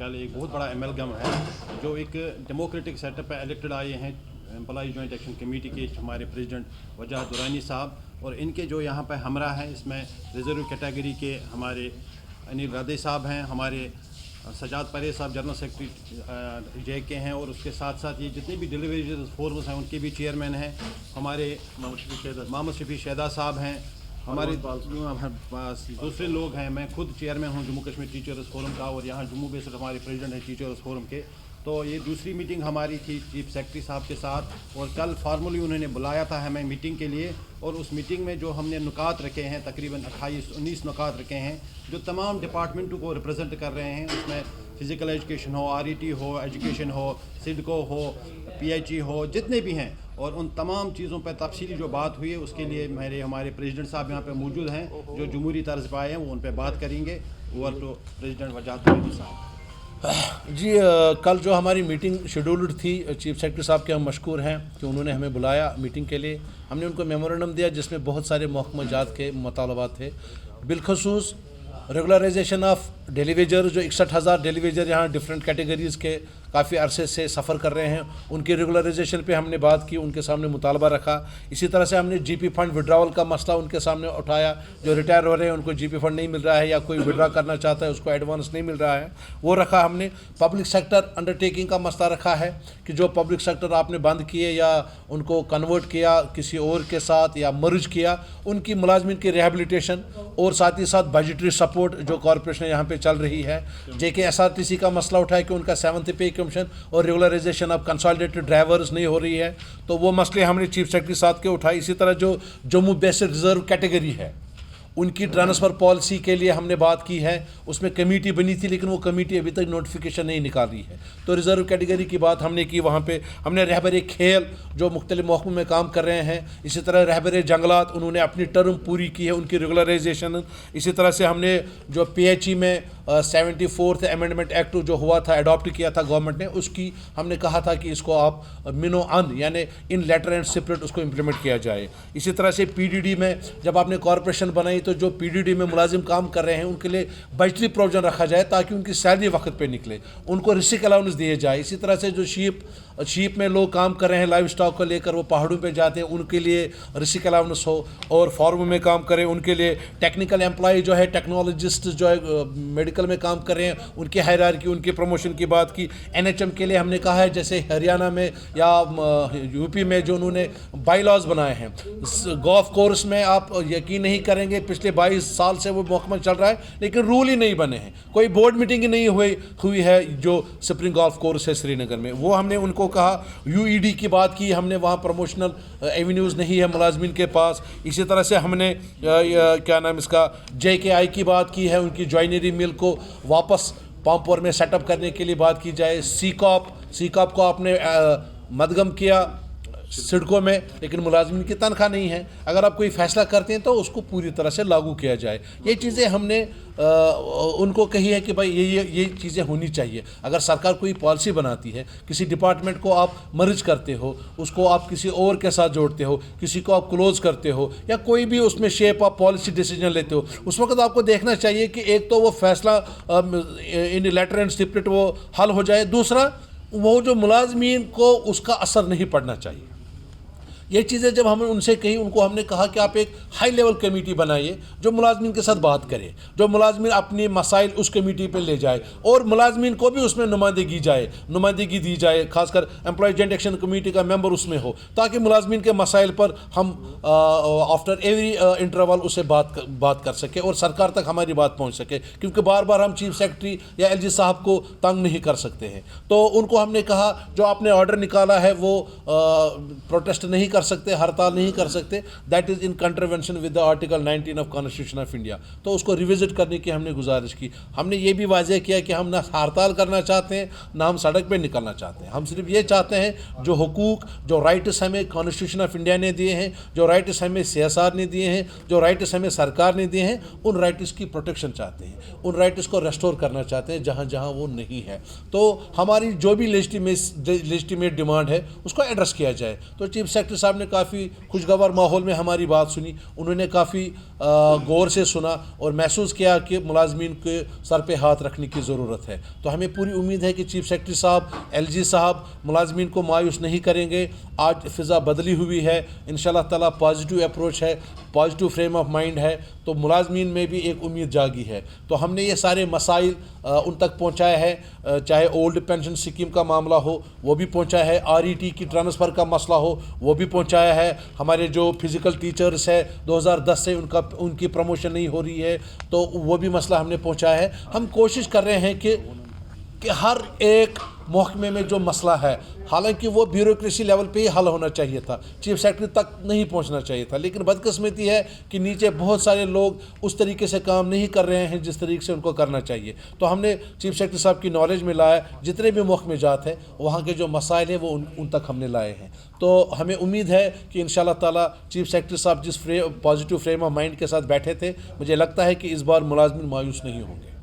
ख्याल एक बहुत बड़ा एमएलगम है जो एक डेमोक्रेटिक सेटअप पे इलेक्टेड आए हैं एम्प्लॉई जॉइंट एक्शन कमेटी के हमारे प्रेसिडेंट वजाहत दुरानी साहब, और इनके जो यहाँ पे हमरा हैं इसमें रिजर्व कैटेगरी के हमारे अनिल राधे साहब हैं, हमारे सजाद परेज साहब जनरल सेक्रेटरी जे के हैं, और उसके साथ साथ ये जितने भी डिलीवरी फोर्स हैं उनके भी चेयरमैन हैं, हमारे मोहम्मद शफी शैदा साहब हैं, हमारे दूसरे लोग हैं, मैं खुद चेयरमैन हूँ जम्मू कश्मीर टीचर्स फोरम का, और यहाँ जम्मू बेस्ड हमारे प्रेसिडेंट हैं टीचर्स फोरम के। तो ये दूसरी मीटिंग हमारी थी चीफ सेक्रेटरी साहब के साथ, और कल फार्मली उन्होंने बुलाया था हमें मीटिंग के लिए, और उस मीटिंग में जो हमने नुकात रखे हैं तकरीबन 28-19 नुकात रखे हैं जो तमाम डिपार्टमेंटों को रिप्रेजेंट कर रहे हैं। उसमें फ़िज़िकल एजुकेशन हो, आरईटी हो, एजुकेशन हो, सिडको हो, पीएचई हो, जितने भी हैं, और उन तमाम चीज़ों पर तफसीली जो बात हुई है उसके लिए हमारे प्रेसिडेंट साहब यहाँ पे मौजूद हैं जो जमहूरी तर्ज पर आए हैं, वो उन पर बात करेंगे। ओवर टू प्रेसिडेंट वजाहत दुरानी साहब। जी कल जो हमारी मीटिंग शेड्यूल्ड थी, चीफ सेक्रेटरी साहब के हम मशकूर हैं कि उन्होंने हमें बुलाया मीटिंग के लिए। हमने उनको मेमोरेंडम दिया जिसमें बहुत सारे महकमा जात के मुतालबात थे, बिलखसूस रेगुलराइजेशन ऑफ डेलीवेजर, जो 61,000 डेलीवेजर यहाँ डिफरेंट कैटेगरीज़ के काफ़ी अरसे से सफ़र कर रहे हैं, उनके रेगुलराइजेशन पे हमने बात की, उनके सामने मुतालबा रखा। इसी तरह से हमने जीपी फंड विड्रावल का मसला उनके सामने उठाया, जो रिटायर हो रहे हैं उनको जीपी फंड नहीं मिल रहा है, या कोई विड्रा करना चाहता है उसको एडवांस नहीं मिल रहा है, वो रखा हमने। पब्लिक सेक्टर अंडरटेकिंग का मसला रखा है कि जो पब्लिक सेक्टर आपने बंद किए या उनको कन्वर्ट किया किसी और के साथ या मर्ज किया, उनकी मुलाजमिन की रिहेबिलिटेशन, और साथ ही साथ बजटरी सपोर्ट जो कॉरपोरेशन यहाँ पे चल रही है। JKSRTC का मसला उठाया कि उनका 7th पे कमीशन और रेगुलराइजेशन ऑफ कंसोलिडेटेड ड्राइवर्स नहीं हो रही है, तो वो मसले हमने चीफ सेक्रेटरी साहब के उठाए। इसी तरह जो जम्मू बेस्ड रिजर्व कैटेगरी है उनकी ट्रांसफ़र पॉलिसी के लिए हमने बात की है, उसमें कमेटी बनी थी लेकिन वो कमेटी अभी तक नोटिफिकेशन नहीं निकाल रही है, तो रिज़र्व कैटेगरी की बात हमने की। वहाँ पे हमने रहबर खेल जो मुख्तलिफ महकमों में काम कर रहे हैं, इसी तरह रहबर जंगलात उन्होंने अपनी टर्म पूरी की है, उनकी रेगुलराइजेशन। इसी तरह से हमने जो PHE में 74th अमेंडमेंट एक्ट जो हुआ था, अडॉप्ट किया था गवर्नमेंट ने, उसकी हमने कहा था कि इसको आप मिनो अन यानी इन लेटर एंड सेपरेट उसको इम्प्लीमेंट किया जाए। इसी तरह से PDD में जब आपने कॉरपोरेशन बनाई तो जो PDD में मुलाजिम काम कर रहे हैं उनके लिए बजटरी प्रोविजन रखा जाए ताकि उनकी सैलरी वक्त पे निकले, उनको रिस्क अलाउंस दिए जाए। इसी तरह से जो शीप में लोग काम कर रहे हैं लाइव स्टॉक को लेकर, वो पहाड़ों पे जाते हैं, उनके लिए रिस्क अलाउंस हो, और फार्म में काम करें उनके लिए टेक्निकल एम्प्लॉय जो है, टेक्नोलॉजिस्ट जो है मेडिकल में काम कर रहे हैं, उनकी हायरार्की उनकी प्रमोशन की बात की। NHM के लिए हमने कहा है जैसे हरियाणा में या UP में जो उन्होंने बाई लॉज बनाए हैं, गोल्फ कोर्स में आप यकीन नहीं करेंगे पिछले 22 साल से वो महकमा चल रहा है लेकिन रूल ही नहीं बने हैं, कोई बोर्ड मीटिंग ही नहीं हुई है। जो स्प्रिंग गोल्फ कोर्स है श्रीनगर में, वो हमने उनको कहा। UED की बात की हमने, वहाँ प्रमोशनल एवेन्यूज़ नहीं है मुलाजमिन के पास। इसी तरह से हमने क्या नाम इसका JKI की बात की है, उनकी जॉइनरी मिल को वापस पामपोर में सेटअप करने के लिए बात की जाए। सीकॉप को आपने मदगम किया सिडको में, लेकिन मुलाजमिन की तनख्वाह नहीं है। अगर आप कोई फ़ैसला करते हैं तो उसको पूरी तरह से लागू किया जाए। ये चीज़ें हमने उनको कही है कि भाई ये चीज़ें होनी चाहिए। अगर सरकार कोई पॉलिसी बनाती है, किसी डिपार्टमेंट को आप मर्ज करते हो, उसको आप किसी और के साथ जोड़ते हो, किसी को आप क्लोज़ करते हो, या कोई भी उसमें शेप ऑफ पॉलिसी डिसीजन लेते हो, उस वक्त आपको देखना चाहिए कि एक तो वो फैसला इन लेटर एंड सेपरेट वो हल हो जाए, दूसरा वो जो मुलाजमीन को उसका असर नहीं पड़ना चाहिए। ये चीज़ें जब हमने उनसे कही, उनको हमने कहा कि आप एक हाई लेवल कमेटी बनाइए जो मुलाजमीन के साथ बात करे, जो मुलाजमीन अपनी मसाइल उस कमेटी पे ले जाए, और मुलाजमीन को भी उसमें नुमाइंदगी दी जाए, खासकर एम्प्लॉय जॉइंट एक्शन कमेटी का मेंबर उसमें हो, ताकि मुलाजमीन के मसाइल पर हम आफ्टर एवरी इंटरवल उससे बात कर सके और सरकार तक हमारी बात पहुँच सके, क्योंकि बार बार हम चीफ सेक्रेटरी या LG साहब को तंग नहीं कर सकते हैं। तो उनको हमने कहा जो आपने ऑर्डर निकाला है वो प्रोटेस्ट नहीं कर सकते, हड़ताल नहीं कर सकते, that is in contravention with the article 19 of constitution of India. तो उसको रिविजिट करने की हमने गुजारिश की। हमने ये भी वाज़ेह किया कि हम ना हड़ताल करना चाहते हैं ना हम सड़क पे निकलना चाहते हैं, हम सिर्फ ये चाहते हैं जो हुकूक जो राइट्स हमें कॉन्स्टिट्यूशन ऑफ इंडिया ने दिए हैं, जो राइट्स हमें CSR ने दिए हैं, जो राइट्स हमें सरकार ने दिए हैं, उन राइट्स की प्रोटेक्शन चाहते हैं, उन राइट्स को रेस्टोर करना चाहते हैं जहाँ जहाँ वो नहीं है। तो हमारी जो भी लेजिटिमेट डिमांड है उसको एड्रेस किया जाए। तो चीफ सेक्रेटरी صاحب نے کافی خوشگوار ماحول میں ہماری بات سنی. انہوں نے کافی غور سے سنا اور محسوس کیا کہ ملازمین کے سر پہ ہاتھ رکھنے کی ضرورت ہے. تو ہمیں پوری امید ہے کہ چیف سیکرٹری صاحب, ایل جی صاحب ملازمین کو مایوس نہیں کریں گے. آج فضا بدلی ہوئی ہے, انشاءاللہ تعالیٰ پازیٹیو اپروچ ہے, پازیٹیو فریم آف مائنڈ ہے, تو ملازمین میں بھی ایک امید جاگی ہے. تو ہم نے یہ سارے مسائل ان تک پہنچایا ہے, چاہے اولڈ پینشن اسکیم کا معاملہ ہو وہ بھی پہنچایا ہے, آر ای ٹی کی ٹرانسفر کا مسئلہ ہو وہ بھی پہنچایا ہے, ہمارے جو فزیکل ٹیچرز ہے 2010 سے ان کی پروموشن نہیں ہو رہی ہے تو وہ بھی مسئلہ ہم نے پہنچایا ہے. ہم کوشش کر رہے ہیں کہ ہر ایک محکمے میں جو مسئلہ ہے, حالانکہ وہ بیوروکریسی لیول پہ ہی حل ہونا چاہیے تھا, چیف سیکرٹری تک نہیں پہنچنا چاہیے تھا, لیکن بدقسمتی ہے کہ نیچے بہت سارے لوگ اس طریقے سے کام نہیں کر رہے ہیں جس طریقے سے ان کو کرنا چاہیے. تو ہم نے چیف سیکرٹری صاحب کی نالج میں لایا, جتنے بھی محکمے جات ہیں وہاں کے جو مسائل ہیں وہ ان تک ہم نے لائے ہیں. تو ہمیں امید ہے کہ انشاءاللہ تعالیٰ چیف سیکرٹری صاحب جس پازیٹیو فریم آف مائنڈ کے ساتھ بیٹھے تھے, مجھے لگتا ہے کہ اس بار ملازمین مایوس نہیں ہوں گے.